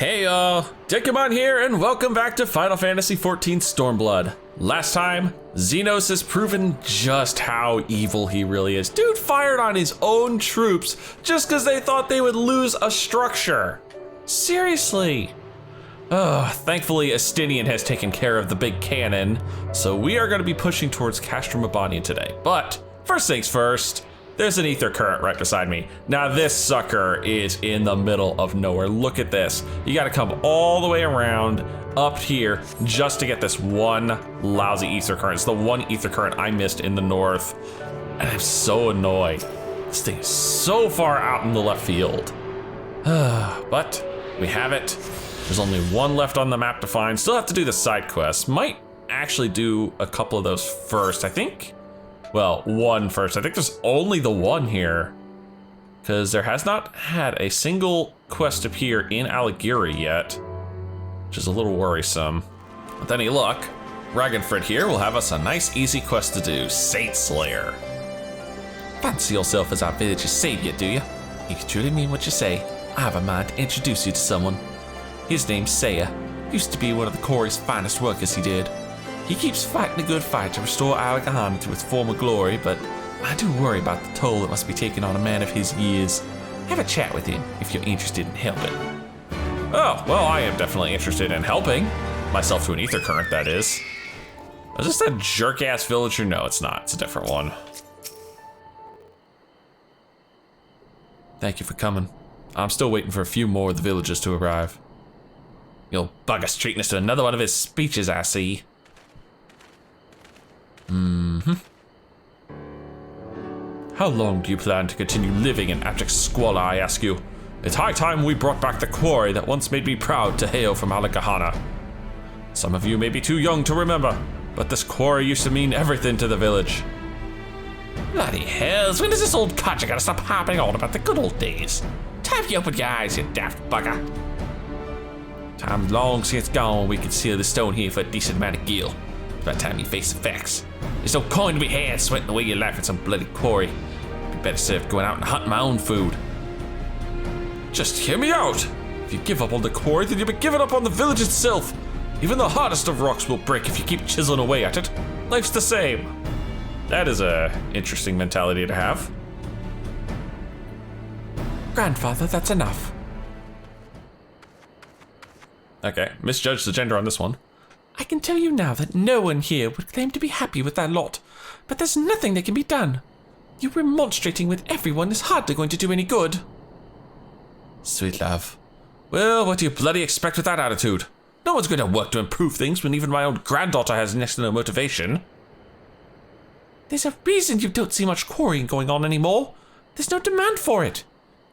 Hey y'all, Dekumon here and welcome back to Final Fantasy XIV Stormblood. Last time, Xenos has proven just how evil he really is. Dude fired on his own troops just because they thought they would lose a structure. Seriously. Thankfully Estinian has taken care of the big cannon, so we are going to be pushing towards Castrum Abania today. But first things first, there's an ether current right beside me. Now this sucker is in the middle of nowhere. Look at this. You gotta come all the way around up here just to get this one lousy ether current. It's the one ether current I missed in the north. And I'm so annoyed. This thing is so far out in the left field. But we have it. There's only one left on the map to find. Still have to do the side quests. Might actually do a couple of those first, I think. Well, one first. I think there's only the one here, because there has not had a single quest appear in Aligiri yet, which is a little worrisome. With any luck, Ragnfred here will have us a nice easy quest to do, Saint Slayer. Fancy yourself as our village's savior, do you? If you truly mean what you say, I have a mind to introduce you to someone. His name's Saya. Used to be one of the quarry's finest workers, he did. He keeps fighting a good fight to restore Alagahana to its former glory, but I do worry about the toll that must be taken on a man of his years. Have a chat with him if you're interested in helping. Oh, well, I am definitely interested in helping. Myself to an ether current, that is. Is this that jerk-ass villager? No, it's not. It's a different one. Thank you for coming. I'm still waiting for a few more of the villagers to arrive. You'll bug us treating us to another one of his speeches, I see. How long do you plan to continue living in abject squalor, I ask you? It's high time we brought back the quarry that once made me proud to hail from Alagahana. Some of you may be too young to remember, but this quarry used to mean everything to the village. Bloody hells, when is this old codger gonna stop harping on about the good old days? Time you open your eyes, you daft bugger. Time long since gone we could seal the stone here for a decent amount of gil. By the time you face the facts. There's no coin to be had sweating away your life at some bloody quarry. Be better served going out and hunting my own food. Just hear me out. If you give up on the quarry, then you'll be giving up on the village itself. Even the hardest of rocks will break if you keep chiseling away at it. Life's the same. That is a interesting mentality to have. Grandfather, that's enough. Okay, misjudged the gender on this one. I can tell you now that no one here would claim to be happy with that lot, but there's nothing that can be done. You remonstrating with everyone is hardly going to do any good. Sweet love. Well, what do you bloody expect with that attitude? No one's going to work to improve things when even my own granddaughter has next to no motivation. There's a reason you don't see much quarrying going on anymore. There's no demand for it.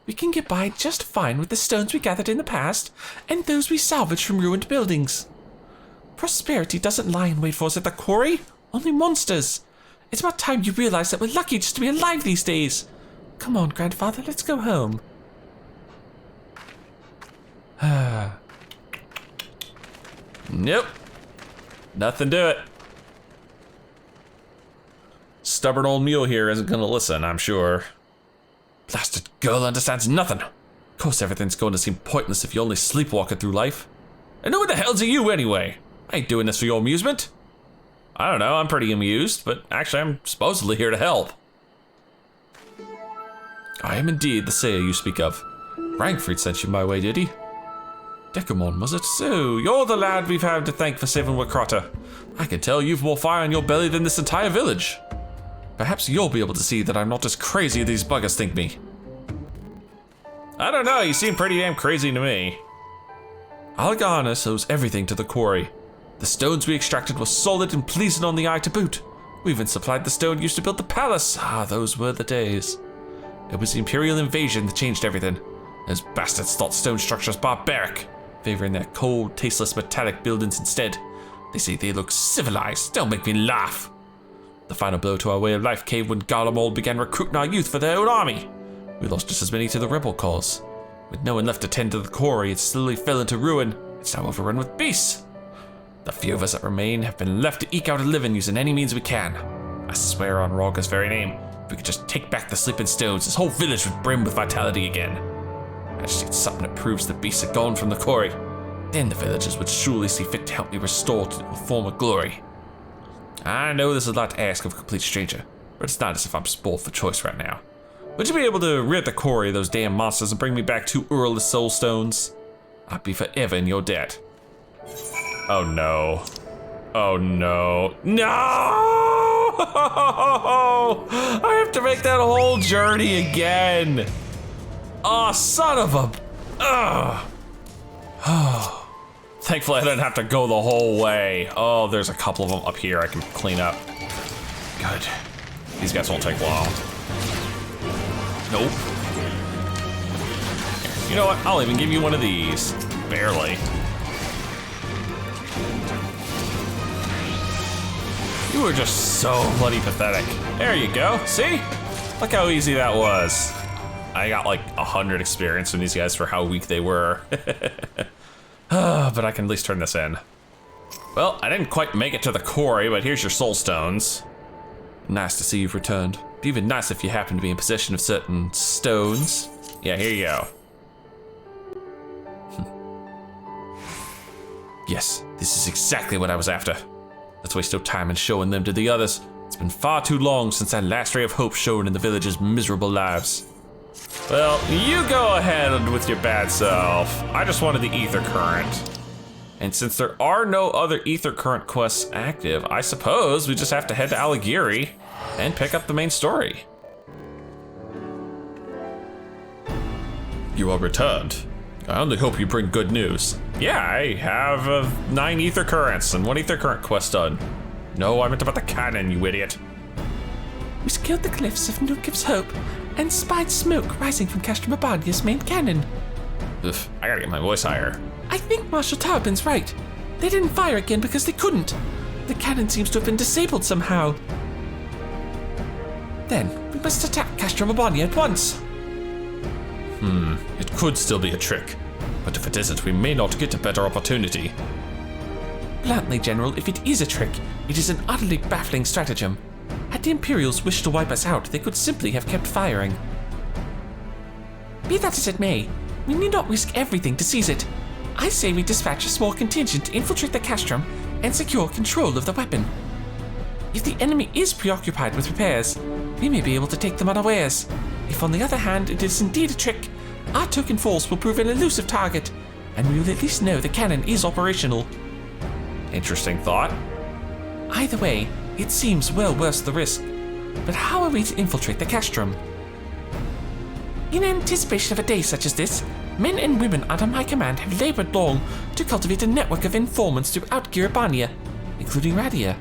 We can get by just fine with the stones we gathered in the past and those we salvaged from ruined buildings. Prosperity doesn't lie in wait for us at the quarry, only monsters. It's about time you realize that we're lucky just to be alive these days. Come on, grandfather, let's go home. Nope. Nothing to it. Stubborn old mule here isn't gonna listen, I'm sure. Blasted girl understands nothing. Of course everything's going to seem pointless if you're only sleepwalking through life. And who the hell's are you anyway? I ain't doing this for your amusement. I don't know, I'm pretty amused, but actually I'm supposedly here to help. I am indeed the Saya you speak of. Ragnfred sent you my way, did he? Dekumon, was it? So, you're the lad we've had to thank for saving Wakrata. I can tell you've more fire in your belly than this entire village. Perhaps you'll be able to see that I'm not as crazy as these buggers think me. I don't know, you seem pretty damn crazy to me. Alagahana owes everything to the quarry. The stones we extracted were solid and pleasing on the eye to boot. We even supplied the stone used to build the palace. Ah, those were the days. It was the Imperial invasion that changed everything. Those bastards thought stone structures barbaric, favoring their cold, tasteless metallic buildings instead. They say they look civilized. Don't make me laugh. The final blow to our way of life came when Garlemald began recruiting our youth for their own army. We lost just as many to the rebel cause. With no one left to tend to the quarry, it slowly fell into ruin. It's now overrun with beasts. The few of us that remain have been left to eke out a living using any means we can. I swear on Rogga's very name, if we could just take back the sleeping stones, this whole village would brim with vitality again. I just need something that proves the beasts are gone from the quarry. Then the villagers would surely see fit to help me restore to the former glory. I know this is a lot to ask of a complete stranger, but it's not as if I'm spoiled for choice right now. Would you be able to rid the quarry of those damn monsters and bring me back 2 Urless soul stones? I'll be forever in your debt. Oh no. Oh no. No! I have to make that whole journey again. Oh, son of a... Oh. Thankfully I didn't have to go the whole way. Oh, there's a couple of them up here I can clean up. Good. These guys won't take long. Nope. You know what? I'll even give you one of these. Barely. You were just so bloody pathetic. There you go. See? Look how easy that was. I got like 100 experience from these guys for how weak they were. But I can at least turn this in. Well, I didn't quite make it to the quarry, but here's your soul stones. Nice to see you've returned. It'd be even nice if you happen to be in possession of certain stones. Yeah, here you go. Yes, this is exactly what I was after. Let's waste no time in showing them to the others. It's been far too long since that last ray of hope shone in the villagers' miserable lives. Well, you go ahead with your bad self. I just wanted the ether current. And since there are no other ether current quests active, I suppose we just have to head to Alighieri and pick up the main story. You are returned. I only hope you bring good news. Yeah, I have 9 ether currents and 1 ether current quest done. No, I meant about the cannon, you idiot. We scaled the cliffs of Nukiv's Hope and spied smoke rising from Castrum Abania's main cannon. Ugh, I gotta get my voice higher. I think Marshal Tarpin's right. They didn't fire again because they couldn't. The cannon seems to have been disabled somehow. Then, we must attack Castrum Abania at once. It could still be a trick. But if it isn't, we may not get a better opportunity. Bluntly, General, if it is a trick, it is an utterly baffling stratagem. Had the Imperials wished to wipe us out, they could simply have kept firing. Be that as it may, we need not risk everything to seize it. I say we dispatch a small contingent to infiltrate the Castrum and secure control of the weapon. If the enemy is preoccupied with repairs, we may be able to take them unawares. If on the other hand it is indeed a trick, our token force will prove an elusive target, and we will at least know the cannon is operational. Interesting thought. Either way, it seems well worth the risk. But how are we to infiltrate the Castrum? In anticipation of a day such as this, men and women under my command have labored long to cultivate a network of informants throughout Giribania, including Radia.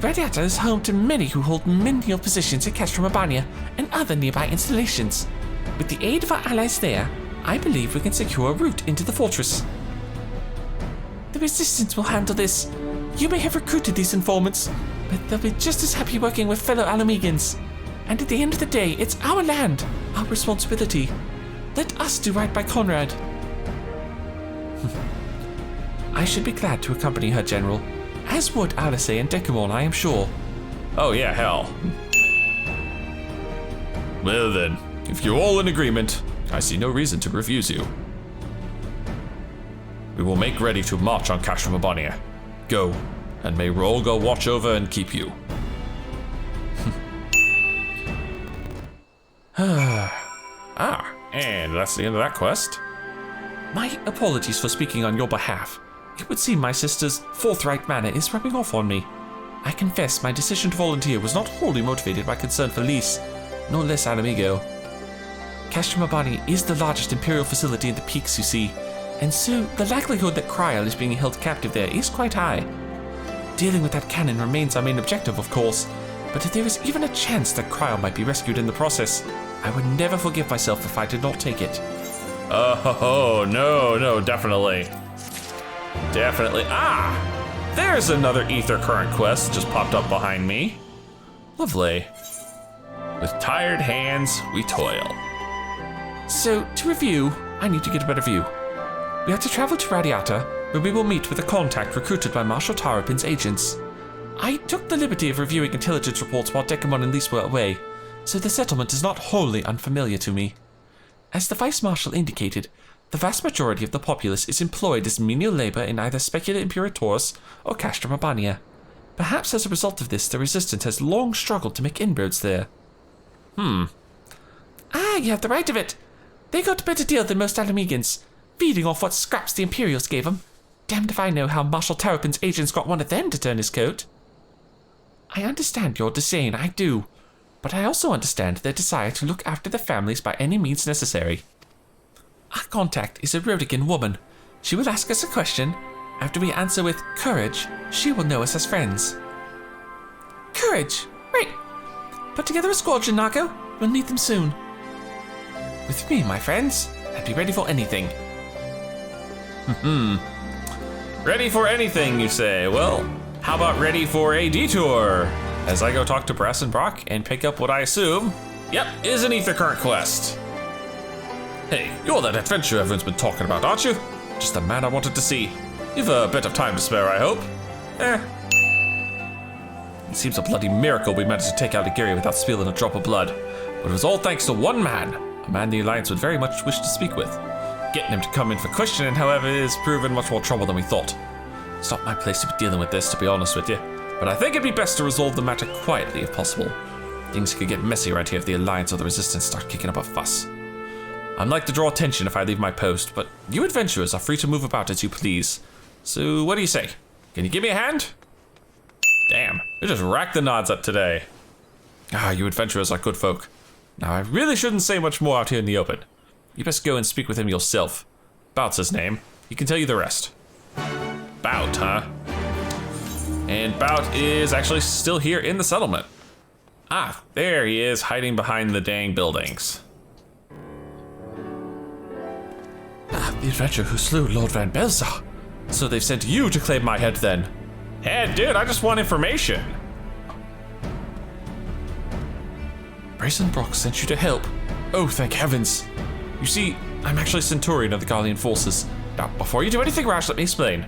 Radiata is home to many who hold menial positions at Castrum Abania and other nearby installations. With the aid of our allies there, I believe we can secure a route into the fortress. The Resistance will handle this. You may have recruited these informants, but they'll be just as happy working with fellow Alamegans. And at the end of the day, it's our land, our responsibility. Let us do right by Conrad. I should be glad to accompany her, General, as would Alice and Dekumon, I am sure. Oh yeah, hell. Well then, if you're all in agreement, I see no reason to refuse you. We will make ready to march on Castrum Abania. Go, and may Rolga watch over and keep you. And that's the end of that quest. My apologies for speaking on your behalf. It would seem my sister's forthright manner is rubbing off on me. I confess my decision to volunteer was not wholly motivated by concern for Lys, nor less Alamigo. Castrum Abania is the largest Imperial facility in the peaks, you see, and so the likelihood that Kryal is being held captive there is quite high. Dealing with that cannon remains our main objective, of course, but if there is even a chance that Kryal might be rescued in the process, I would never forgive myself if I did not take it. Oh, no, definitely. Definitely. There's another ether current quest just popped up behind me. Lovely. With tired hands, we toil. So, to review, I need to get a better view. We are to travel to Radiata, where we will meet with a contact recruited by Marshal Tarapin's agents. I took the liberty of reviewing intelligence reports while Dekumon and Lys were away, so the settlement is not wholly unfamiliar to me. As the Vice Marshal indicated, the vast majority of the populace is employed as menial labor in either Specula Imperators or Castrum Abania. Perhaps as a result of this, the Resistance has long struggled to make inroads there. Hmm. Ah, you have the right of it. They got a better deal than most Alamegans, feeding off what scraps the Imperials gave them. Damned if I know how Marshal Terrapin's agents got one of them to turn his coat. I understand your disdain, I do. But I also understand their desire to look after their families by any means necessary. Our contact is a Rodigan woman. She will ask us a question. After we answer with courage, she will know us as friends. Courage? Right. Put together a squadron, Nago. We'll need them soon. With me, my friends, I'd be ready for anything. Ready for anything, you say? Well, how about ready for a detour? As I go talk to Brass and Brock and pick up what I assume, is an Ether Current quest. Hey, you're that adventurer everyone's been talking about, aren't you? Just the man I wanted to see. You've a bit of time to spare, I hope. It seems a bloody miracle we managed to take out Aguirre without spilling a drop of blood. But it was all thanks to one man, a man the Alliance would very much wish to speak with. Getting him to come in for questioning, however, is proving much more trouble than we thought. It's not my place to be dealing with this, to be honest with you. But I think it'd be best to resolve the matter quietly if possible. Things could get messy around here if the Alliance or the Resistance start kicking up a fuss. I'd like to draw attention if I leave my post, but you adventurers are free to move about as you please. So what do you say? Can you give me a hand? Damn, you just racked the nods up today. You adventurers are good folk. Now I really shouldn't say much more out here in the open. You best go and speak with him yourself. Bout's his name. He can tell you the rest. Bout, huh? And Bout is actually still here in the settlement. There he is, hiding behind the dang buildings. The adventurer who slew Lord Van Belzar. So they've sent you to claim my head then? Hey, dude, I just want information. Brazen Brock sent you to help. Oh, thank heavens. You see, I'm actually Centurion of the Guardian Forces. Now, before you do anything rash, let me explain.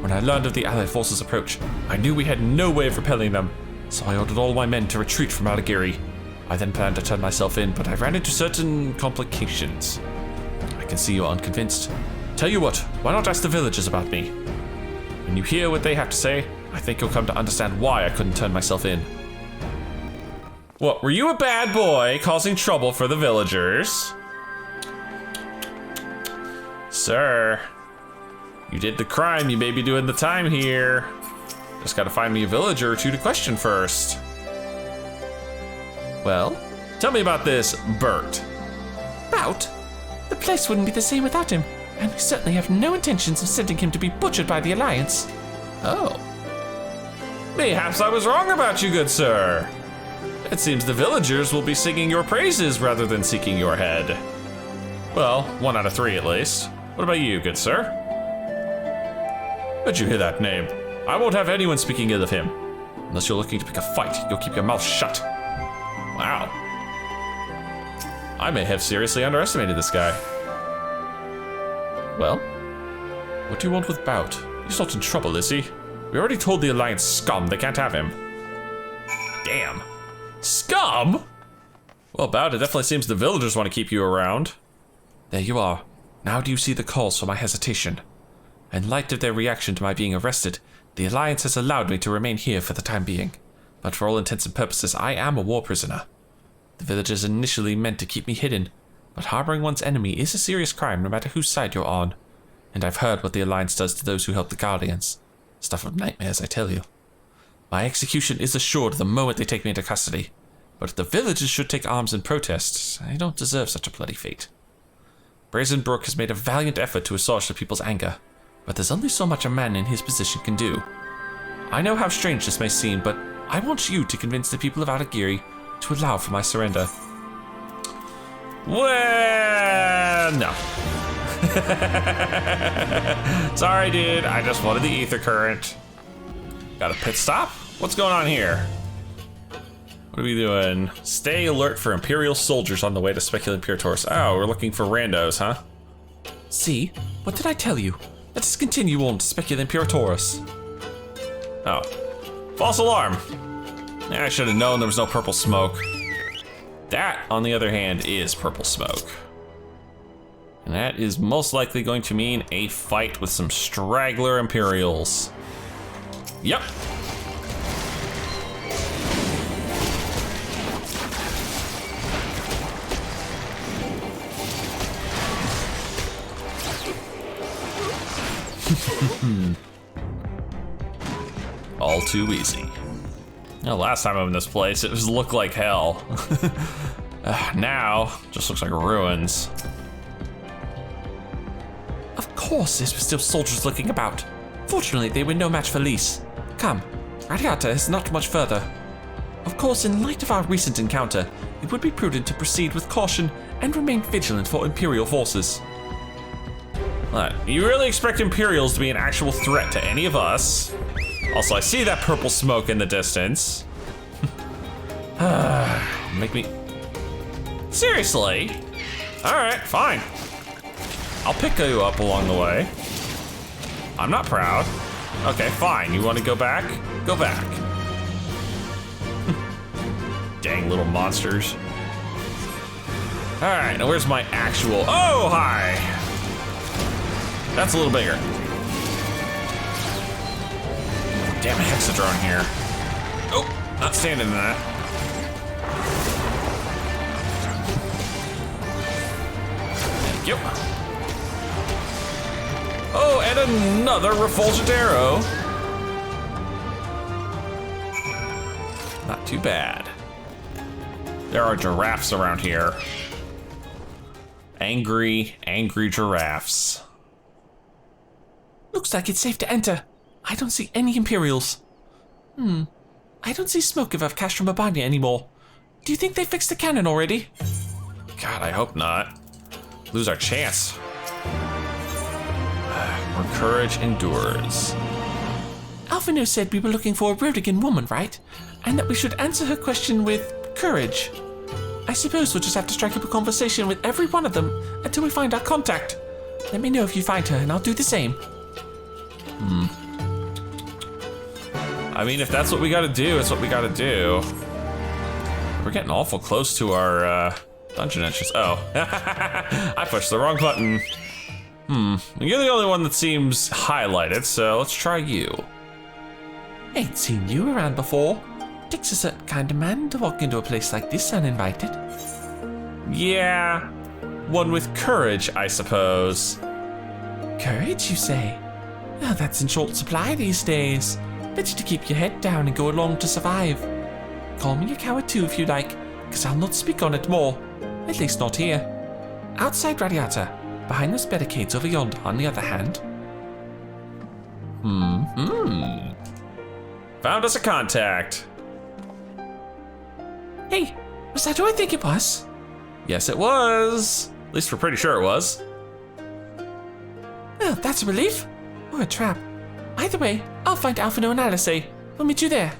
When I learned of the Allied forces' approach, I knew we had no way of repelling them, so I ordered all my men to retreat from Alagiri. I then planned to turn myself in, but I ran into certain complications. I can see you're unconvinced. Tell you what, why not ask the villagers about me? When you hear what they have to say, I think you'll come to understand why I couldn't turn myself in. What, were you a bad boy causing trouble for the villagers? Sir, you did the crime, you may be doing the time here. Just gotta find me a villager or two to question first. Well, tell me about this Bert. Bout? The place wouldn't be the same without him, and we certainly have no intentions of sending him to be butchered by the Alliance. Oh. Mayhaps I was wrong about you, good sir. It seems the villagers will be singing your praises rather than seeking your head. Well, 1 out of 3 at least. What about you, good sir? Did you hear that name? I won't have anyone speaking ill of him. Unless you're looking to pick a fight, you'll keep your mouth shut. Wow. I may have seriously underestimated this guy. Well, what do you want with Bout? He's not in trouble, is he? We already told the Alliance scum they can't have him. Damn. Scum? Well, Bout, it definitely seems the villagers want to keep you around. There you are. Now do you see the cause for my hesitation? In light of their reaction to my being arrested, the Alliance has allowed me to remain here for the time being. But for all intents and purposes, I am a war prisoner. The villagers initially meant to keep me hidden, but harboring one's enemy is a serious crime no matter whose side you're on. And I've heard what the Alliance does to those who help the Guardians. Stuff of nightmares, I tell you. My execution is assured the moment they take me into custody. But if the villagers should take arms in protest, I don't deserve such a bloody fate. Brazen Brook has made a valiant effort to assuage the people's anger, but there's only so much a man in his position can do. I know how strange this may seem, but I want you to convince the people of Alagiri to allow for my surrender. Well, no. Sorry, dude. I just wanted the ether current. Got a pit stop? What's going on here? What are we doing? Stay alert for Imperial soldiers on the way to Specula Imperators. Oh, we're looking for randos, huh? See? What did I tell you? Let us continue on to Specula Imperators. Oh. False alarm. I should have known there was no purple smoke. That, on the other hand, is purple smoke. And that is most likely going to mean a fight with some straggler Imperials. Yep. All too easy. Now, last time I'm in this place, it was looked like hell. Now, just looks like ruins. Of course, there were still soldiers looking about. Fortunately, they were no match for Lys. Come, Radiata is not much further. Of course, in light of our recent encounter, it would be prudent to proceed with caution and remain vigilant for Imperial forces. What? You really expect Imperials to be an actual threat to any of us? Also, I see that purple smoke in the distance. Make me... Seriously? Alright, fine. I'll pick you up along the way. I'm not proud. Okay, fine. You want to go back? Go back. Dang little monsters. Alright, now where's my actual... Oh, hi! That's a little bigger. Damn Hexadron here. Oh, not standing in that. Thank you. Oh, and another refulgent arrow. Not too bad. There are giraffes around here. Angry giraffes. Looks like it's safe to enter. I don't see any Imperials. I don't see smoke above Castrum Abania anymore. Do you think they fixed the cannon already? God, I hope not. Lose our chance. Where courage endures. Alphino said we were looking for a Rodigan woman, right? And that we should answer her question with courage. I suppose we'll just have to strike up a conversation with every one of them until we find our contact. Let me know if you find her and I'll do the same. I mean, if that's what we gotta do, it's what we gotta do. We're getting awful close to our dungeon entrance. Oh, I pushed the wrong button. You're the only one that seems highlighted, so let's try you. Ain't seen you around before. Takes a certain kind of man to walk into a place like this uninvited. Yeah, one with courage, I suppose. Courage, you say? Well, that's in short supply these days. Better to keep your head down and go along to survive. Call me a coward too if you like, because I'll not speak on it more. At least not here. Outside Radiata, behind those barricades over yonder, on the other hand. Found us a contact. Hey, was that who I think it was? Yes, it was. At least we're pretty sure it was. Well, that's a relief. Or a trap. Either way, I'll find Alphino and Alice. We'll meet you there.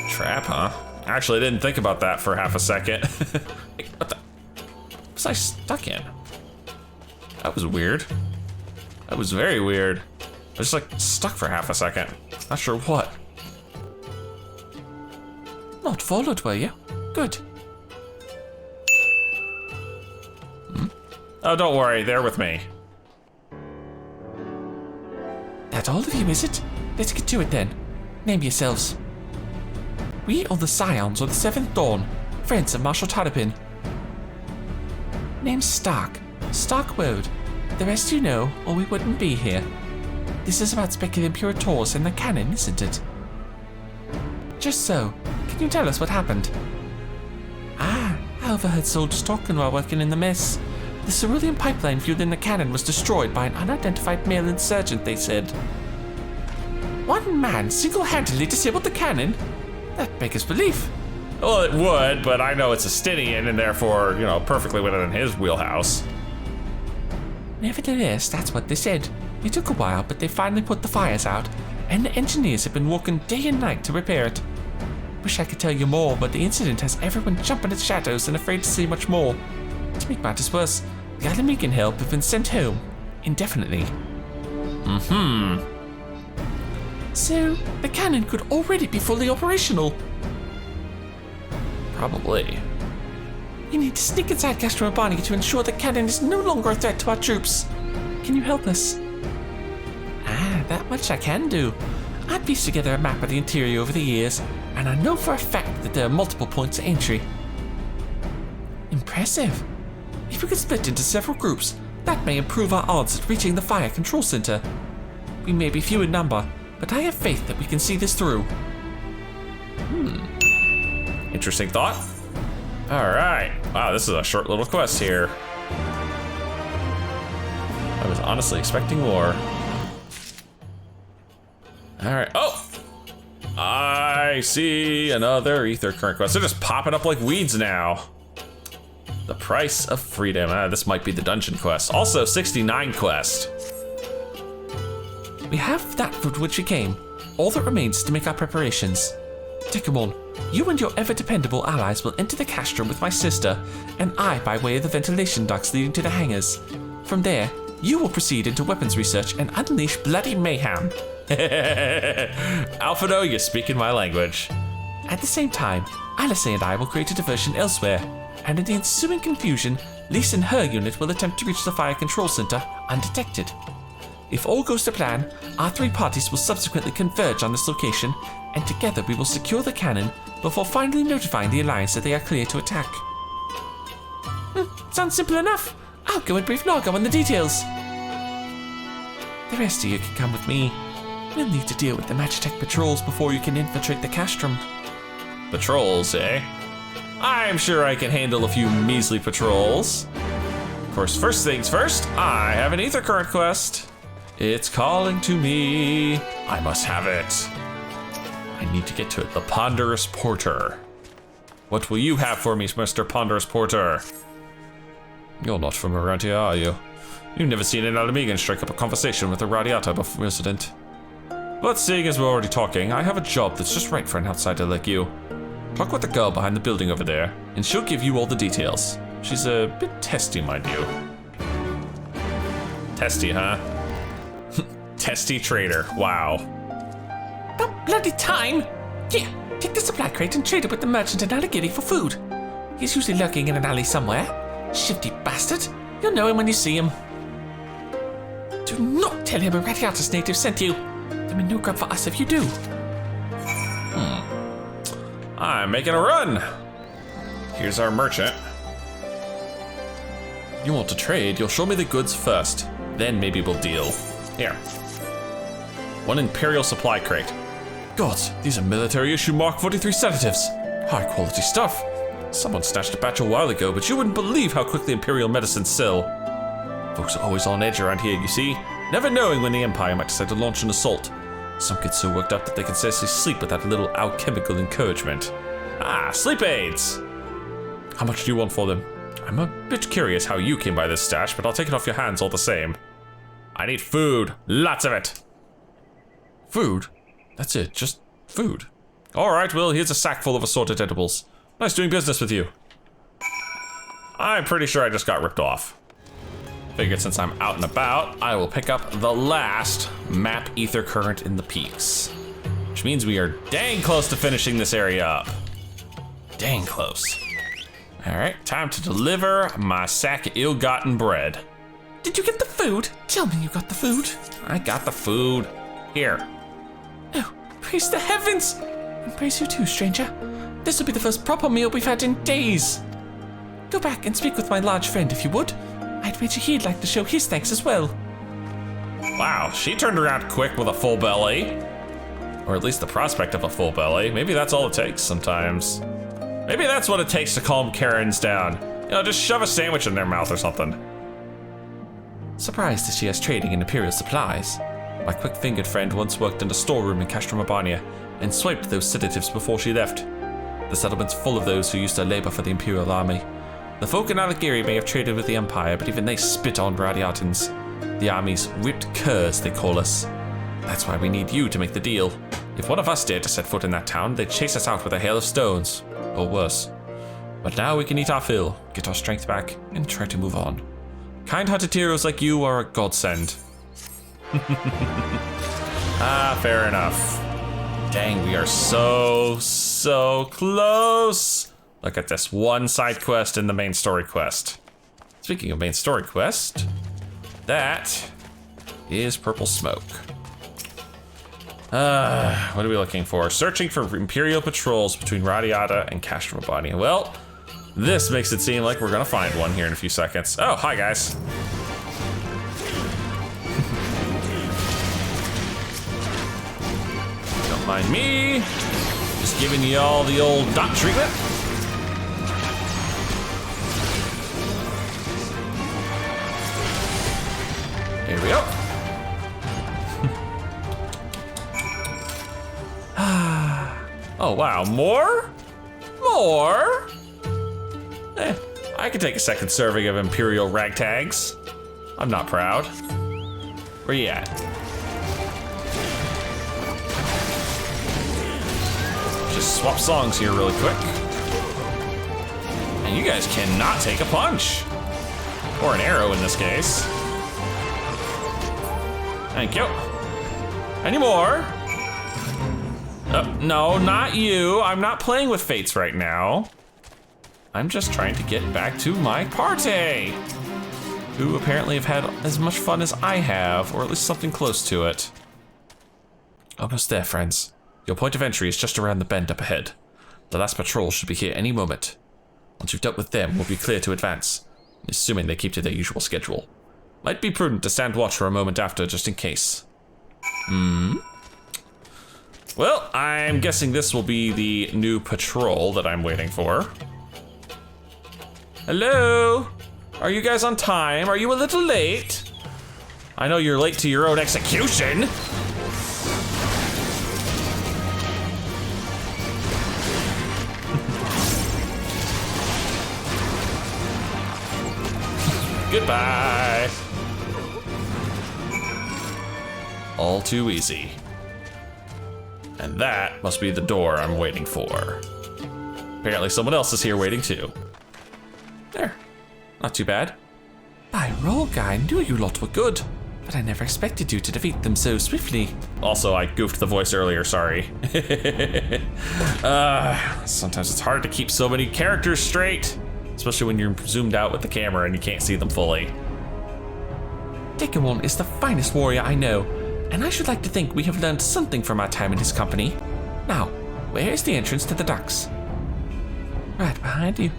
Trap, huh? Actually, I didn't think about that for half a second. What the? What was I stuck in? That was weird. That was very weird. I was just like stuck for half a second. Not sure what. Not followed, were you? Good. Oh, don't worry, they're with me. That all of you, is it? Let's get to it then. Name yourselves. We are the Scions of the Seventh Dawn, friends of Marshal Tarapin. Name's Stark. Stark Woad. The rest you know, or we wouldn't be here. This is about speculative Imperators and the cannon, isn't it? Just so. Can you tell us what happened? I overheard soldiers talking while working in the mess. The cerulean pipeline fueling the cannon was destroyed by an unidentified male insurgent, they said. One man single-handedly disabled the cannon? That beggars belief. Well, it would, but I know it's a Stinian and therefore, you know, perfectly within his wheelhouse. Nevertheless, that's what they said. It took a while, but they finally put the fires out, and the engineers have been working day and night to repair it. Wish I could tell you more, but the incident has everyone jumping at shadows and afraid to see much more. To make matters worse, the Alamegan help have been sent home, indefinitely. So, the cannon could already be fully operational. Probably. We need to sneak inside Castrum Abania to ensure the cannon is no longer a threat to our troops. Can you help us? That much I can do. I've pieced together a map of the interior over the years, and I know for a fact that there are multiple points of entry. Impressive. If we could split into several groups, that may improve our odds at reaching the fire control center. We may be few in number, but I have faith that we can see this through. Interesting thought. All right. Wow, this is a short little quest here. I was honestly expecting more. All right. Oh! I see another ether current quest. They're just popping up like weeds now. The price of freedom. This might be the dungeon quest. Also, 69 quest. We have that for which we came. All that remains is to make our preparations. Dekumon, you and your ever-dependable allies will enter the Castrum with my sister, and I by way of the ventilation ducts leading to the hangars. From there, you will proceed into weapons research and unleash bloody mayhem. Alphado, you're speaking my language. At the same time, Alice and I will create a diversion elsewhere, and in the ensuing confusion, Lisa and her unit will attempt to reach the fire control center undetected. If all goes to plan, our three parties will subsequently converge on this location, and together we will secure the cannon before finally notifying the Alliance that they are clear to attack. Sounds simple enough. I'll go and brief Naga on the details. The rest of you can come with me. We'll need to deal with the Magitech patrols before you can infiltrate the Castrum. Patrols, eh? I'm sure I can handle a few measly patrols. Of course, first things first, I have an ether current quest. It's calling to me. I must have it. I need to get to it. The Ponderous Porter. What will you have for me, Mr. Ponderous Porter? You're not from around here, are you? You've never seen an Alamigan strike up a conversation with a Radiata resident. But seeing as we're already talking, I have a job that's just right for an outsider like you. Talk with the girl behind the building over there, and she'll give you all the details. She's a bit testy, mind you. Testy, huh? Testy trader, wow. About bloody time! Here, take the supply crate and trade it with the merchant in Alagiri for food. He's usually lurking in an alley somewhere. Shifty bastard. You'll know him when you see him. Do not tell him a Radiatus native sent you. There'll be no grub for us if you do. I'm making a run. Here's our merchant. You want to trade? You'll show me the goods first. Then maybe we'll deal. Here. One Imperial supply crate. Gods, these are military issue Mark 43 sedatives. High quality stuff. Someone snatched a batch a while ago, but you wouldn't believe how quickly Imperial medicines sell. Folks are always on edge around here, you see. Never knowing when the Empire might decide to launch an assault. Some get so worked up that they can scarcely sleep without a little alchemical encouragement. Ah, sleep aids! How much do you want for them? I'm a bit curious how you came by this stash, but I'll take it off your hands all the same. I need food. Lots of it. Food? That's it, just food. Alright, well, here's a sack full of assorted edibles. Nice doing business with you. I'm pretty sure I just got ripped off. Figured since I'm out and about, I will pick up the last map ether current in the peaks. Which means we are dang close to finishing this area up. Dang close. Alright, time to deliver my sack of ill-gotten bread. Did you get the food? Tell me you got the food. I got the food. Here. Oh, praise the heavens! And praise you too, stranger. This will be the first proper meal we've had in days. Go back and speak with my large friend if you would. I'd wager he'd like to show his thanks as well. Wow, she turned around quick with a full belly. Or at least the prospect of a full belly. Maybe that's all it takes sometimes. Maybe that's what it takes to calm Karens down. You know, just shove a sandwich in their mouth or something. Surprised that she has trading in Imperial supplies. My quick-fingered friend once worked in a storeroom in Castrum Abania and swiped those sedatives before she left. The settlement's full of those who used to labor for the Imperial army. The folk in Alagiri may have traded with the Empire, but even they spit on Radiatans. The army's ripped curs, they call us. That's why we need you to make the deal. If one of us dared to set foot in that town, they'd chase us out with a hail of stones. Or worse. But now we can eat our fill, get our strength back, and try to move on. Kind-hearted heroes like you are a godsend. Ah, fair enough. Dang, we are so close. Look at this, one side quest in the main story quest. Speaking of main story quest, that is purple smoke. What are we looking for? Searching for Imperial patrols between Radiata and Castrum Abania. Well, this makes it seem like we're gonna find one here in a few seconds. Oh, hi guys. Don't mind me. Just giving you all the old dot treatment. Here we go. Oh wow, more? More? I could take a second serving of Imperial ragtags. I'm not proud. Where you at? Just swap songs here really quick. And you guys cannot take a punch. Or an arrow in this case. Thank you. Any more? No, not you. I'm not playing with fates right now. I'm just trying to get back to my party, who apparently have had as much fun as I have, or at least something close to it. Almost there, friends. Your point of entry is just around the bend up ahead. The last patrol should be here any moment. Once you've dealt with them, we'll be clear to advance, assuming they keep to their usual schedule. Might be prudent to stand watch for a moment after, just in case. Well, I'm guessing this will be the new patrol that I'm waiting for. Hello? Are you guys on time? Are you a little late? I know you're late to your own execution. Goodbye. All too easy. And that must be the door I'm waiting for. Apparently someone else is here waiting too. There, not too bad. By roll, I knew you lot were good, but I never expected you to defeat them so swiftly. Also, I goofed the voice earlier, sorry. Sometimes it's hard to keep so many characters straight, especially when you're zoomed out with the camera and you can't see them fully. Dekumon is the finest warrior I know, and I should like to think we have learned something from our time in his company. Now, where is the entrance to the docks? Right behind you.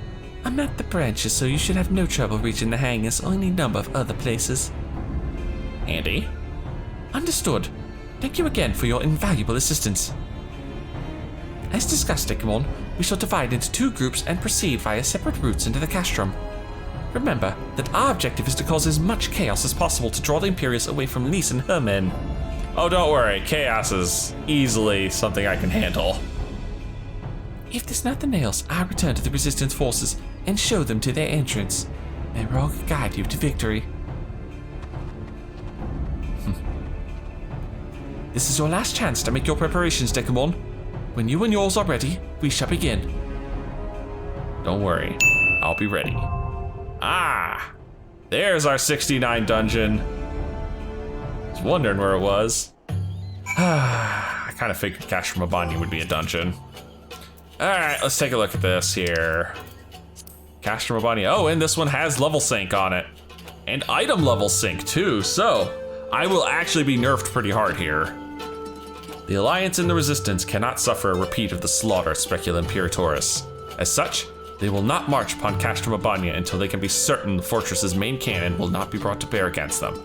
I'm at the branches, so you should have no trouble reaching the hangars or any number of other places. Handy. Understood. Thank you again for your invaluable assistance. As discussed, Dekumon, we shall divide into two groups and proceed via separate routes into the Castrum. Remember that our objective is to cause as much chaos as possible to draw the Imperials away from Lise and her men. Oh, don't worry, chaos is easily something I can handle. If there's nothing else, I'll return to the Resistance forces and show them to their entrance. May Rog guide you to victory. This is your last chance to make your preparations, Dekumon. When you and yours are ready, we shall begin. Don't worry, I'll be ready. Ah, there's our 69 dungeon. I was wondering where it was. I kind of figured Castrum Abania would be a dungeon. All right, let's take a look at this here. Castrum Abania. Oh, and this one has level sync on it. And item level sync too, so I will actually be nerfed pretty hard here. The Alliance and the Resistance cannot suffer a repeat of the slaughter at Specula Imperatoris. As such, they will not march upon Castrum Abania until they can be certain the fortress's main cannon will not be brought to bear against them.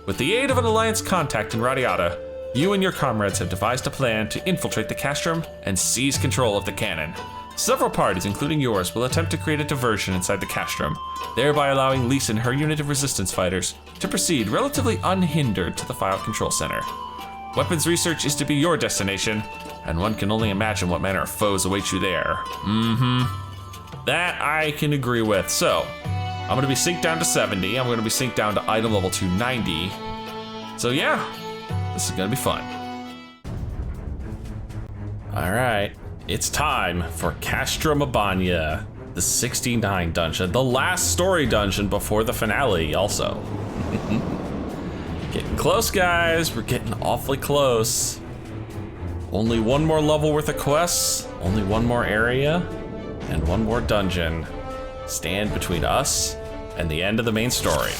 With the aid of an Alliance contact in Radiata, you and your comrades have devised a plan to infiltrate the Castrum and seize control of the cannon. Several parties, including yours, will attempt to create a diversion inside the Castrum, thereby allowing Lise and her unit of resistance fighters to proceed relatively unhindered to the file control center. Weapons research is to be your destination, and one can only imagine what manner of foes await you there. That I can agree with. So, I'm gonna be synced down to 70, I'm gonna be synced down to item level 290. So yeah, this is gonna be fun. All right, it's time for Castrum Abania, the 69 dungeon, the last story dungeon before the finale also. Getting close, guys, we're getting awfully close. Only one more level worth of quests, only one more area. and one more dungeon stand between us and the end of the main story.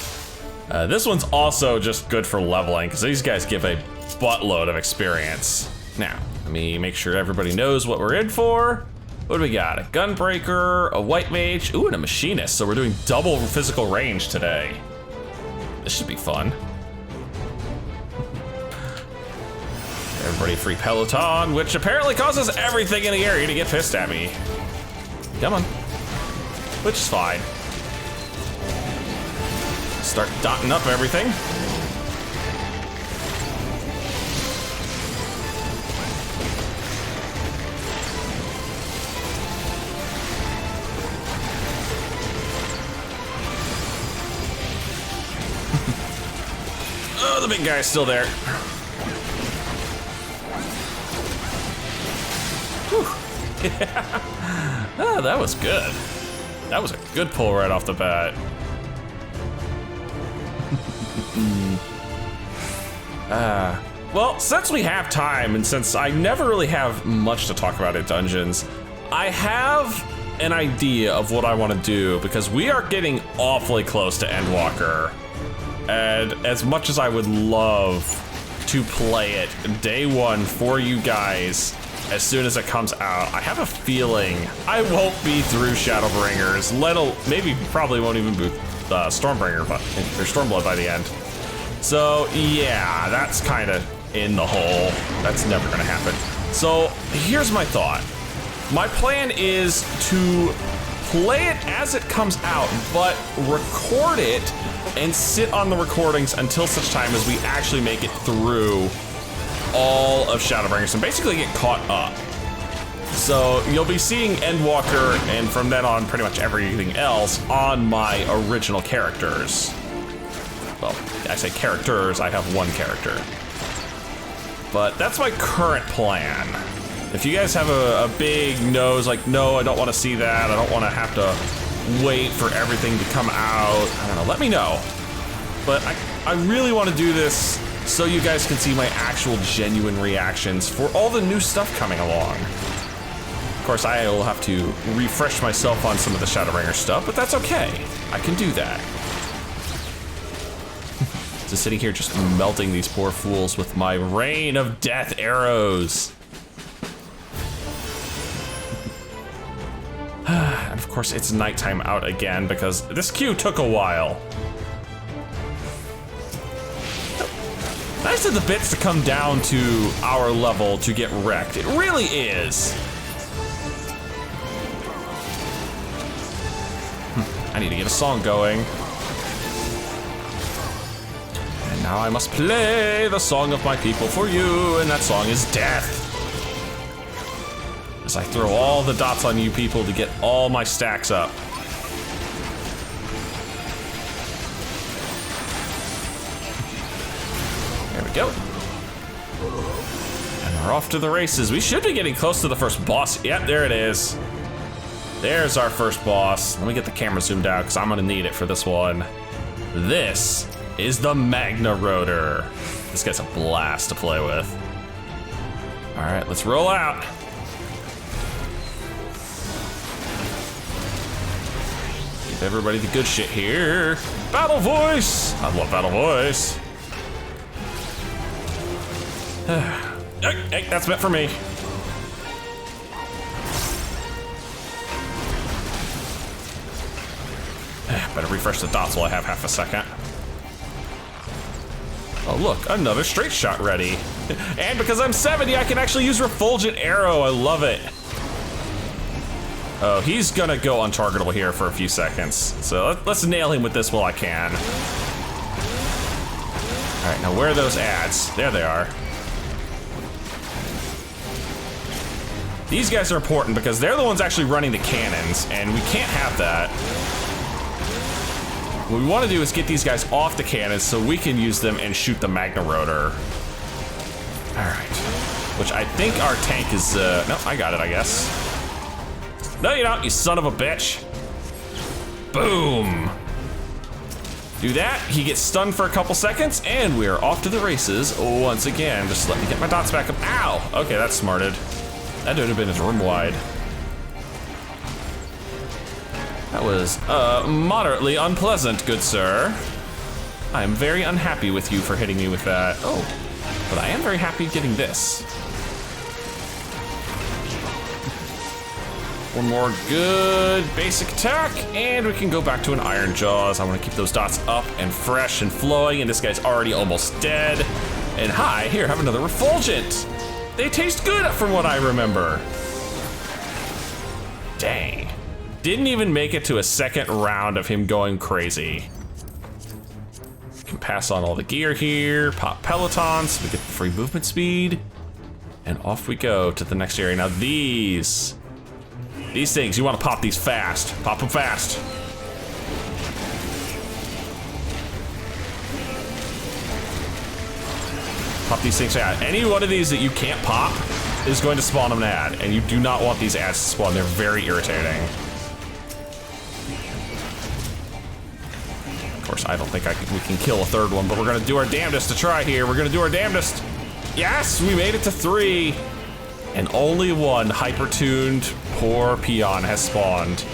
This one's also just good for leveling because these guys give a buttload of experience. Now, let me make sure everybody knows what we're in for. What do we got? A gunbreaker, a white mage, ooh, and a machinist. So we're doing double physical range today. This should be fun. Everybody free Peloton, which apparently causes everything in the area to get pissed at me. Come on. Which is fine. Start dotting up everything. Oh, the big guy's still there. Oh, that was good. That was a good pull right off the bat. Well, since we have time, and since I never really have much to talk about at dungeons, I have an idea of what I want to do, because we are getting awfully close to Endwalker. And as much as I would love to play it day one for you guys, as soon as it comes out, I have a feeling I won't be through Shadowbringers, maybe probably won't even be Stormblood by the end. So yeah, that's kind of in the hole. That's never gonna happen. So here's my thought. My plan is to play it as it comes out, but record it and sit on the recordings until such time as we actually make it through all of Shadowbringers and basically get caught up. So you'll be seeing Endwalker, and from then on pretty much everything else on my original characters. Well, I say characters, I have one character. But that's my current plan. If you guys have a big nose, like, no, I don't want to see that, I don't want to have to wait for everything to come out, I don't know, let me know. But I really want to do this so you guys can see my actual genuine reactions for all the new stuff coming along. Of course, I will have to refresh myself on some of the Shadowbringer stuff, but that's okay. I can do that. Just sitting here just melting these poor fools with my rain of death arrows. And of course, it's nighttime out again because this queue took a while. Nice of the bits to come down to our level to get wrecked. It really is. I need to get a song going. And now I must play the song of my people for you, and that song is Death. As I throw all the dots on you people to get all my stacks up. There we go. And we're off to the races. We should be getting close to the first boss. Yep, there it is. There's our first boss. Let me get the camera zoomed out because I'm gonna need it for this one. This is the Magna Rotor. This guy's a blast to play with. All right, let's roll out. Give everybody the good shit here. Battle voice. I love battle voice. Hey, that's meant for me. Better refresh the dots while I have half a second. Oh look, another straight shot ready. And because I'm 70, I can actually use Refulgent Arrow, I love it. Oh, he's gonna go untargetable here for a few seconds. So let's nail him with this while I can. All right, now where are those ads? There they are. These guys are important because they're the ones actually running the cannons, and we can't have that. What we want to do is get these guys off the cannons so we can use them and shoot the Magna Rotor. All right, which I think our tank is, no, I got it, I guess. No, you don't, you son of a bitch. Boom. Do that, he gets stunned for a couple seconds, and we are off to the races once again. Just let me get my dots back up. Ow, okay, that's smarted. That would have been his room wide. That was moderately unpleasant, good sir. I am very unhappy with you for hitting me with that. Oh, but I am very happy getting this. One more good basic attack, and we can go back to an Iron Jaws. I want to keep those dots up and fresh and flowing, and this guy's already almost dead. And hi, here, have another Refulgent. They taste good from what I remember. Dang. Didn't even make it to a second round of him going crazy. Can pass on all the gear here, pop pelotons, so we get the free movement speed, and off we go to the next area. Now these things, you want to pop these fast. Pop them fast. Pop these things fast. Any one of these that you can't pop is going to spawn an ad, and you do not want these ads to spawn. They're very irritating. Of course, I don't think we can kill a third one, but we're gonna do our damnedest to try here. We're gonna do our damnedest. Yes, we made it to 3. And only one hyper-tuned poor peon has spawned.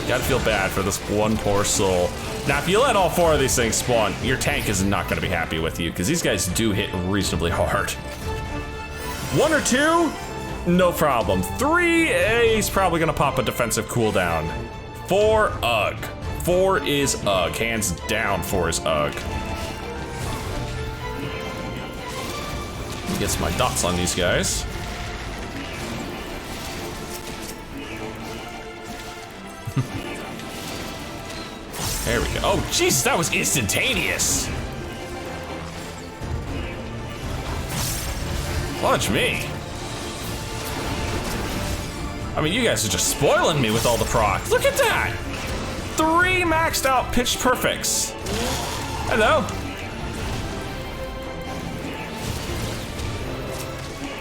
You gotta feel bad for this one poor soul. Now, if you let all 4 of these things spawn, your tank is not gonna be happy with you, because these guys do hit reasonably hard. 1 or 2, no problem. 3, he's probably gonna pop a defensive cooldown. 4, ugh. 4 is ugh. Hands down, 4 is ugh. Get my dots on these guys. There we go. Oh, Jesus, that was instantaneous. Watch me. I mean, you guys are just spoiling me with all the procs. Look at that. 3 maxed out pitch perfects. Hello.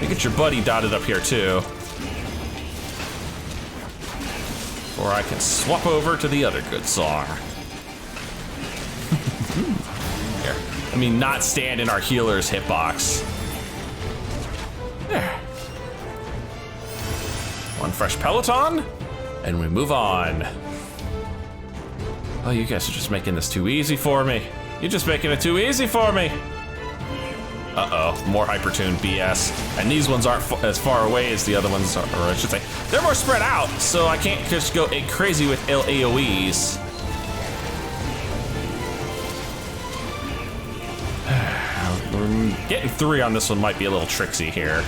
Get your buddy dotted up here too. Or I can swap over to the other good song. Here, let me not stand in our healer's hitbox. There. One fresh peloton, and we move on. Oh, you guys are just making this too easy for me. You're just making it too easy for me. Uh-oh, more hypertuned BS. And these ones aren't as far away as the other ones are, or I should say, they're more spread out, so I can't just go crazy with AoEs. Getting 3 on this one might be a little tricksy here.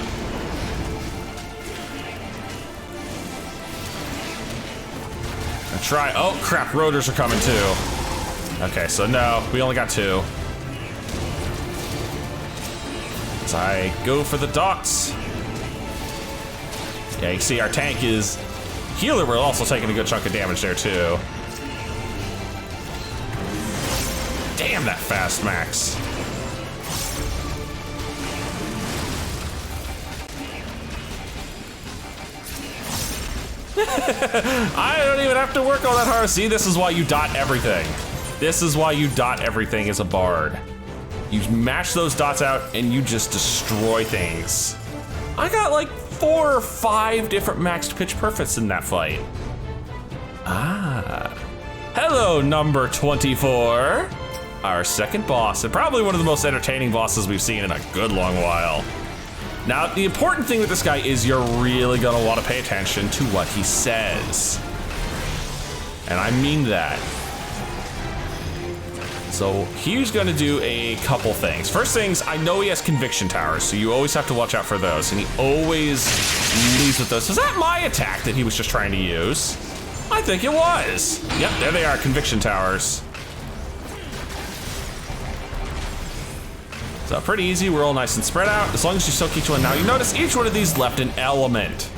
I try, oh crap, rotors are coming too. Okay, so no, we only got 2. As I go for the dots. Yeah, you see our tank is... Healer, we're also taking a good chunk of damage there too. Damn, that fast max. I don't even have to work all that hard. See, this is why you dot everything. This is why you dot everything as a bard. You mash those dots out and you just destroy things. I got like 4 or 5 different maxed pitch perfects in that fight. Ah. Hello, number 24. Our second boss, and probably one of the most entertaining bosses we've seen in a good long while. Now, the important thing with this guy is you're really gonna want to pay attention to what he says. And I mean that. So he's gonna do a couple things. First things, I know he has conviction towers, so you always have to watch out for those, and he always leads with those. Was that my attack that he was just trying to use? I think it was. Yep, there they are, conviction towers. So pretty easy, we're all nice and spread out, as long as you soak each one. Now you notice each one of these left an element.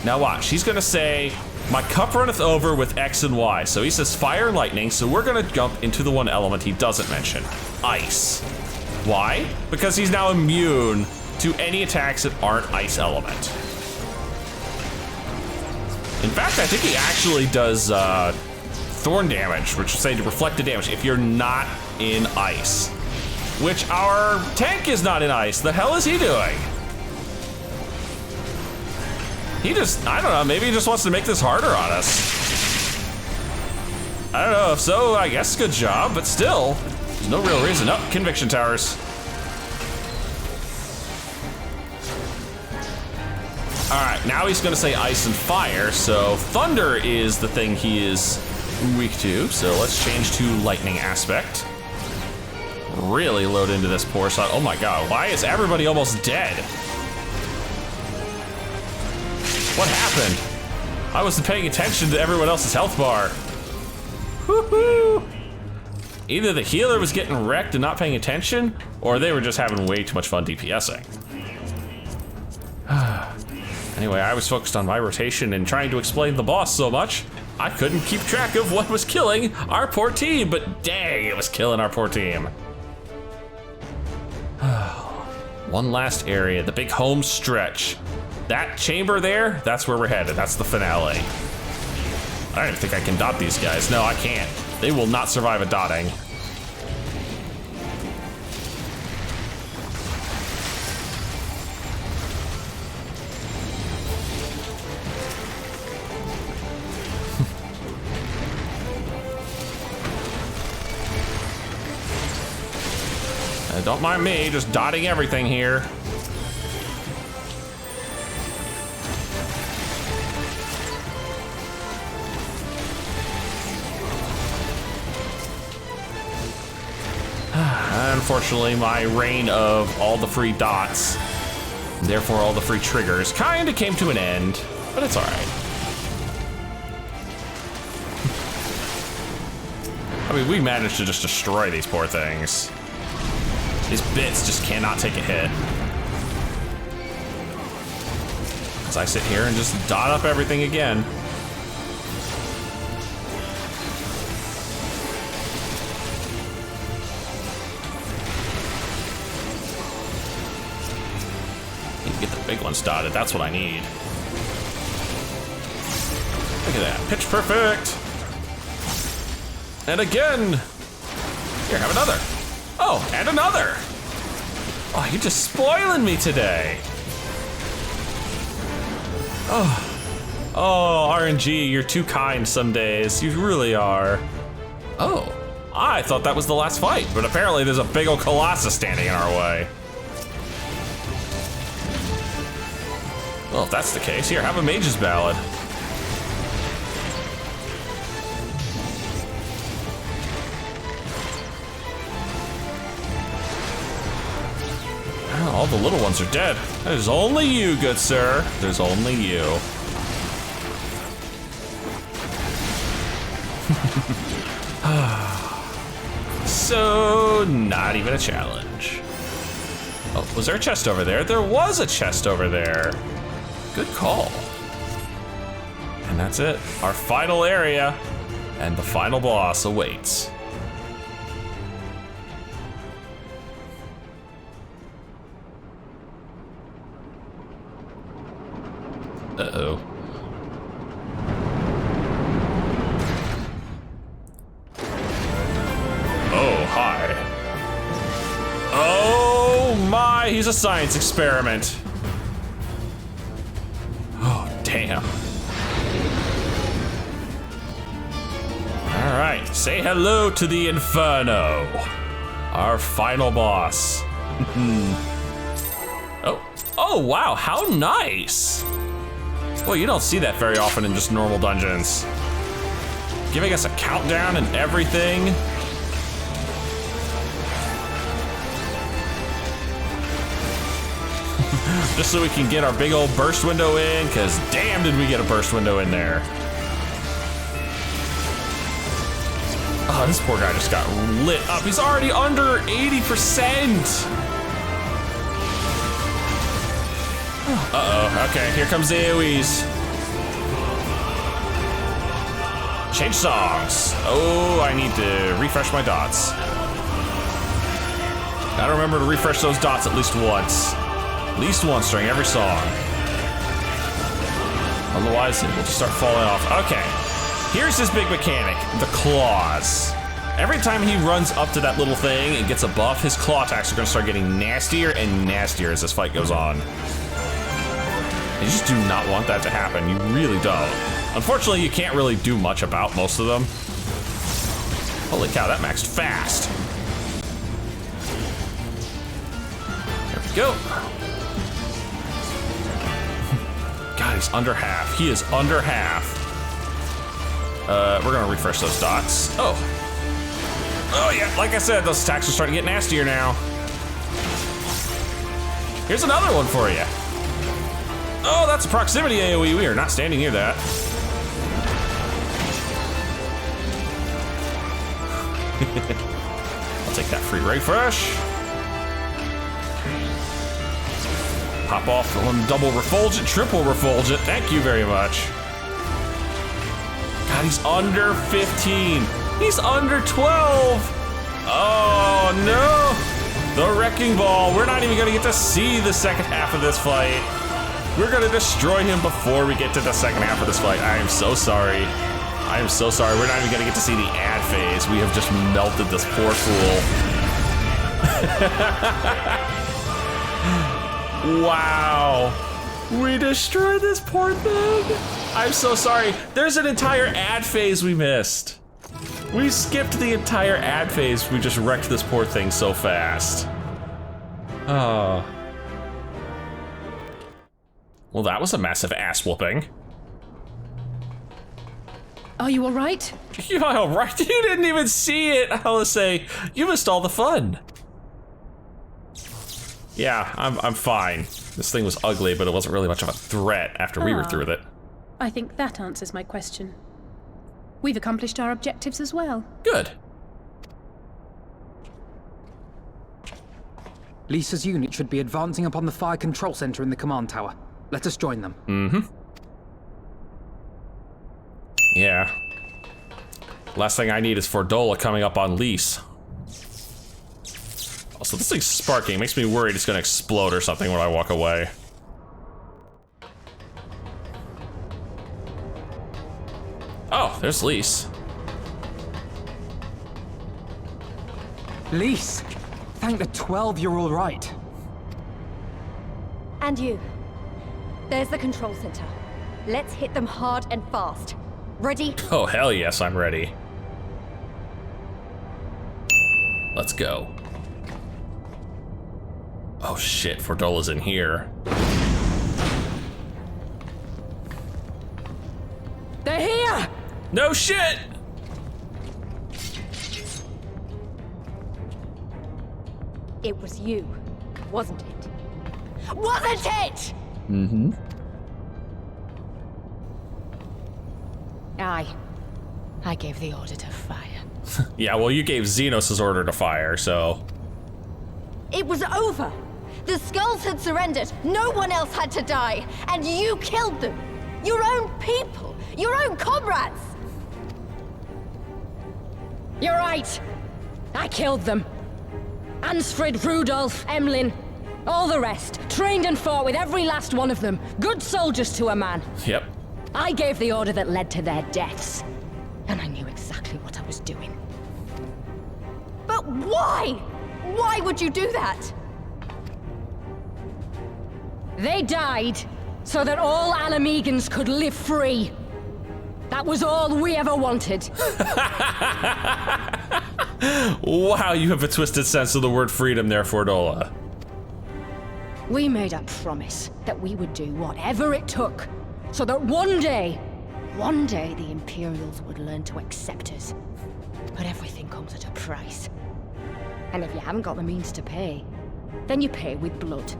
Now watch, he's gonna say, my cup runneth over with X and Y. So he says fire and lightning, so we're gonna jump into the one element he doesn't mention, ice. Why? Because he's now immune to any attacks that aren't ice element. In fact, I think he actually does thorn damage, which would say reflected damage if you're not in ice. Which our tank is not in ice. The hell is he doing? He just, I don't know, maybe he just wants to make this harder on us. I don't know, if so, I guess good job, but still, there's no real reason. Oh, conviction towers. All right, now he's gonna say ice and fire, so thunder is the thing he is weak to, so let's change to lightning aspect. Really load into this poor side. Oh my god, why is everybody almost dead? What happened? I wasn't paying attention to everyone else's health bar. Woohoo! Either the healer was getting wrecked and not paying attention, or they were just having way too much fun DPSing. Anyway, I was focused on my rotation and trying to explain the boss so much, I couldn't keep track of what was killing our poor team, but dang, it was killing our poor team. One last area, the big home stretch. That chamber there, that's where we're headed, that's the finale. I don't even think I can dot these guys. No, I can't. They will not survive a dotting. Don't mind me, just dotting everything here. Unfortunately, my reign of all the free dots, therefore all the free triggers, kinda came to an end, but it's all right. I mean, we managed to just destroy these poor things. These bits just cannot take a hit. As I sit here and just dot up everything again. Need to get the big ones dotted, that's what I need. Look at that, pitch perfect. And again. Here, have another. Oh, and another! Oh, you're just spoiling me today. Oh, RNG, you're too kind some days. You really are. Oh, I thought that was the last fight, but apparently there's a big old Colossus standing in our way. Well, if that's the case, here, have a Mage's Ballad. All the little ones are dead. There's only you, good sir. There's only you. So, not even a challenge. Oh, was there a chest over there? There was a chest over there. Good call. And that's it. Our final area and the final boss awaits. Uh-oh. Oh, hi. Oh my, he's a science experiment. Oh, damn. All right, say hello to the Inferno. Our final boss. Oh, wow, how nice. Well, you don't see that very often in just normal dungeons. Giving us a countdown and everything. Just so we can get our big old burst window in, because damn did we get a burst window in there. Oh, this poor guy just got lit up. He's already under 80%. Uh-oh, okay, here comes the AoEs. Change songs. Oh, I need to refresh my dots. Gotta remember to refresh those dots at least once. At least once during every song. Otherwise, it will just start falling off. Okay, here's his big mechanic, the claws. Every time he runs up to that little thing and gets a buff, his claw attacks are gonna start getting nastier and nastier as this fight goes on. You just do not want that to happen. You really don't. Unfortunately, you can't really do much about most of them. Holy cow, that maxed fast. There we go. God, he's under half. He is under half. We're gonna refresh those dots. Oh. Oh yeah, like I said, those attacks are starting to get nastier now. Here's another one for you. Oh, that's a proximity AoE. We are not standing near that. I'll take that free refresh. Pop off the one double refulgent, triple refulgent. Thank you very much. God, he's under 15. He's under 12. Oh no. The Wrecking Ball. We're not even gonna get to see the second half of this fight. We're gonna destroy him before we get to the second half of this fight. I am so sorry. I am so sorry. We're not even gonna get to see the ad phase. We have just melted this poor fool. Wow. We destroyed this poor thing. I'm so sorry. There's an entire ad phase we missed. We skipped the entire ad phase. We just wrecked this poor thing so fast. Oh. Well, that was a massive ass whooping. Are you all right? You're all right. You didn't even see it. I'll say you missed all the fun. Yeah, I'm fine. This thing was ugly, but it wasn't really much of a threat after we were through with it. I think that answers my question. We've accomplished our objectives as well. Good. Lisa's unit should be advancing upon the fire control center in the command tower. Let us join them. Mm-hmm. Yeah. Last thing I need is Fordola coming up on Lise. Also, this thing's sparking. It makes me worried it's gonna explode or something when I walk away. Oh, there's Lise. Lise, thank the 12 you're all right. And you. There's the control center. Let's hit them hard and fast. Ready? Oh, hell yes, I'm ready. Let's go. Oh shit, Fordola's in here. They're here! No shit! It was you, wasn't it? Wasn't it? Mm-hmm. I gave the order to fire. Yeah, well, you gave Xenos' order to fire, so... It was over. The skulls had surrendered. No one else had to die. And you killed them. Your own people. Your own comrades. You're right. I killed them. Ansfrid, Rudolph, Emlyn, all the rest. Trained and fought with every last one of them. Good soldiers to a man. Yep. I gave the order that led to their deaths. And I knew exactly what I was doing. But why? Why would you do that? They died so that all Alamegans could live free. That was all we ever wanted. Wow, you have a twisted sense of the word freedom there, Fordola. We made a promise that we would do whatever it took so that one day the Imperials would learn to accept us. But everything comes at a price. And if you haven't got the means to pay, then you pay with blood.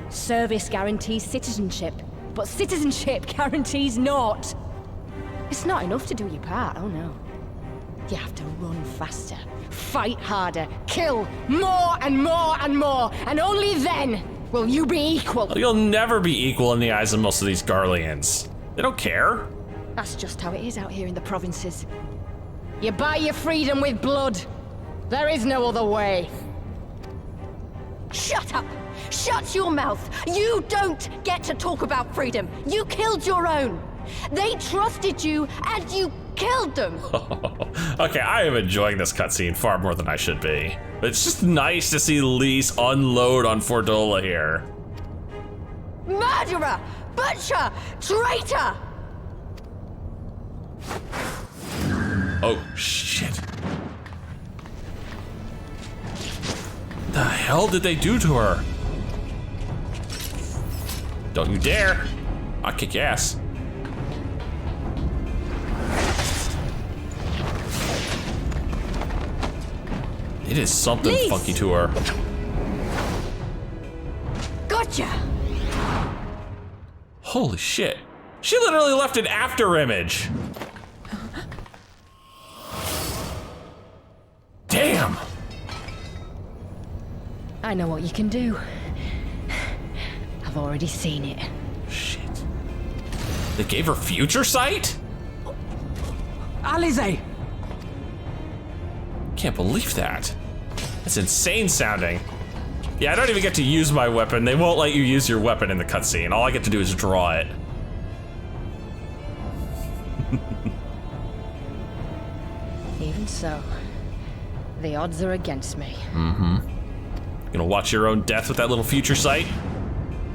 Service guarantees citizenship, but citizenship guarantees naught. It's not enough to do your part, oh no. You have to run faster, fight harder, kill more and more and more, and only then will you be equal. You'll never be equal in the eyes of most of these Garleans. They don't care. That's just how it is out here in the provinces. You buy your freedom with blood. There is no other way. Shut up! Shut your mouth! You don't get to talk about freedom. You killed your own. They trusted you, and you killed them. Okay, I am enjoying this cutscene far more than I should be. It's just nice to see Lise unload on Fordola here. murderer, butcher, traitor! Oh, shit. The hell did they do to her? Don't you dare. I'll kick your ass. It is something Please. funky to her. Gotcha! Holy shit. She literally left an after image. Damn. I know what you can do. I've already seen it. Shit. They gave her future sight? Alize! Can't believe that. That's insane sounding. Yeah, I don't even get to use my weapon. They won't let you use your weapon in the cutscene. All I get to do is draw it. Even so, the odds are against me. Gonna watch your own death with that little future sight?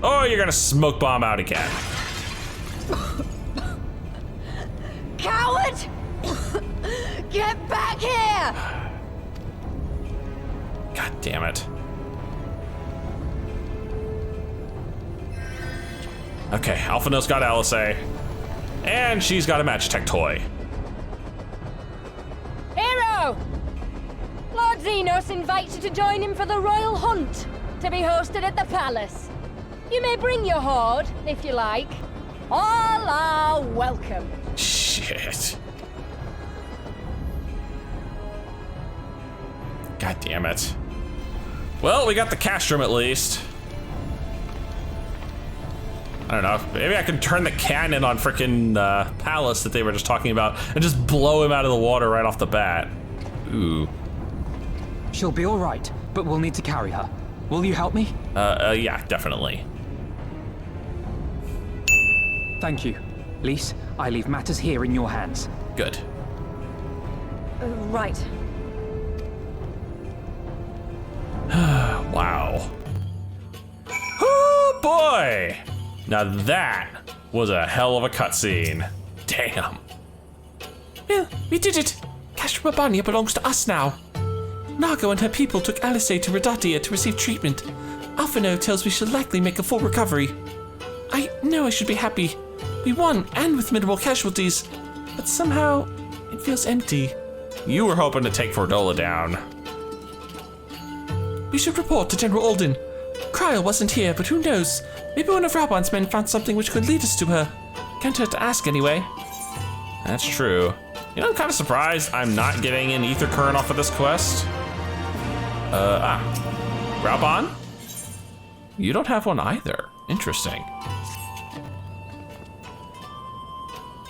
Or you're gonna smoke bomb out again. Coward! Get back here! God damn it. Okay, Alphina's got Alice. And she's got a Magitech toy. Hero! Lord Xenos invites you to join him for the Royal Hunt, to be hosted at the palace. You may bring your horde, if you like. All are welcome. Shit. God damn it. Well, we got the Castrum at least. I don't know, maybe I can turn the cannon on frickin' Palace that they were just talking about and just blow him out of the water right off the bat. Ooh. She'll be all right, but we'll need to carry her. Will you help me? Yeah, definitely. Thank you. Lise, I leave matters here in your hands. Good. Right. Wow. Oh boy! Now that was a hell of a cutscene. Damn. Well, we did it. Castrum Abania belongs to us now. Nago and her people took Alice to Redatia to receive treatment. Alphino tells me she'll likely make a full recovery. I know I should be happy. We won, and with minimal casualties, but somehow it feels empty. You were hoping to take Fordola down. We should report to General Alden. Cryle wasn't here, but who knows? Maybe one of Raban's men found something which could lead us to her. Can't hurt to ask anyway. That's true. You know, I'm kind of surprised I'm not getting an ether current off of this quest. Raban? You don't have one either. Interesting.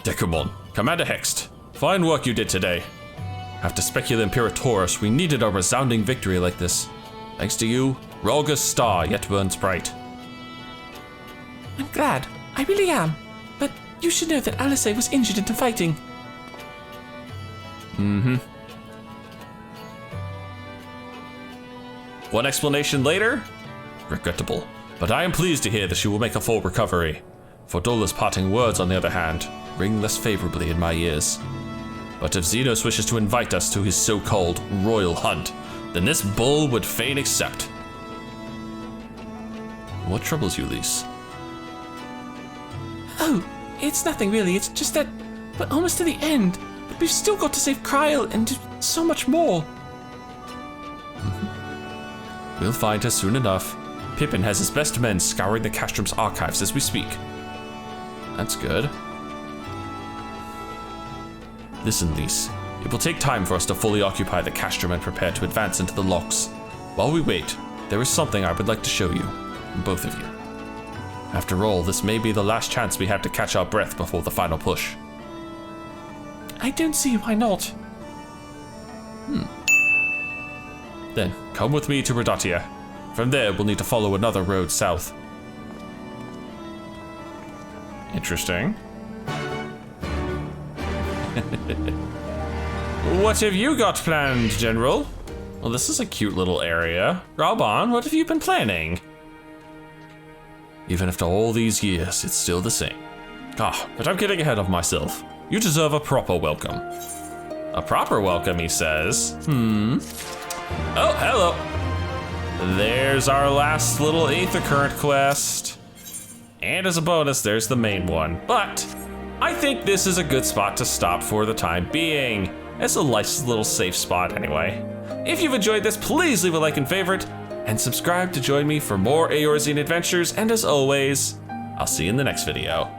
Dekumon, Commander Hext, fine work you did today. After Specula Imperatoris, we needed a resounding victory like this. Thanks to you, Rolga's star yet burns bright. I'm glad. I really am. But you should know that Alice was injured in the fighting. One explanation later? Regrettable. But I am pleased to hear that she will make a full recovery. Fordola's parting words, on the other hand, ring less favorably in my ears. But if Xenos wishes to invite us to his so-called royal hunt, then this bull would fain accept. What troubles you, Lise? Oh, it's nothing really. It's just that we're almost to the end. But we've still got to save Cryle and do so much more. We'll find her soon enough. Pippin has his best men scouring the Castrum's archives as we speak. That's good. Listen, Lise. It will take time for us to fully occupy the Castrum and prepare to advance into the locks. While we wait, there is something I would like to show you, both of you. After all, this may be the last chance we have to catch our breath before the final push. I don't see why not. Then, come with me to Redatia. From there, we'll need to follow another road south. Interesting. What have you got planned, General? Well, this is a cute little area. Raban, what have you been planning? Even after all these years, it's still the same. Ah, but I'm getting ahead of myself. You deserve a proper welcome. A proper welcome, he says. Oh, hello. There's our last little Aether Current quest. And as a bonus, there's the main one. But I think this is a good spot to stop for the time being. It's a nice little safe spot anyway. If you've enjoyed this, please leave a like and favorite, and subscribe to join me for more Eorzean adventures. And as always, I'll see you in the next video.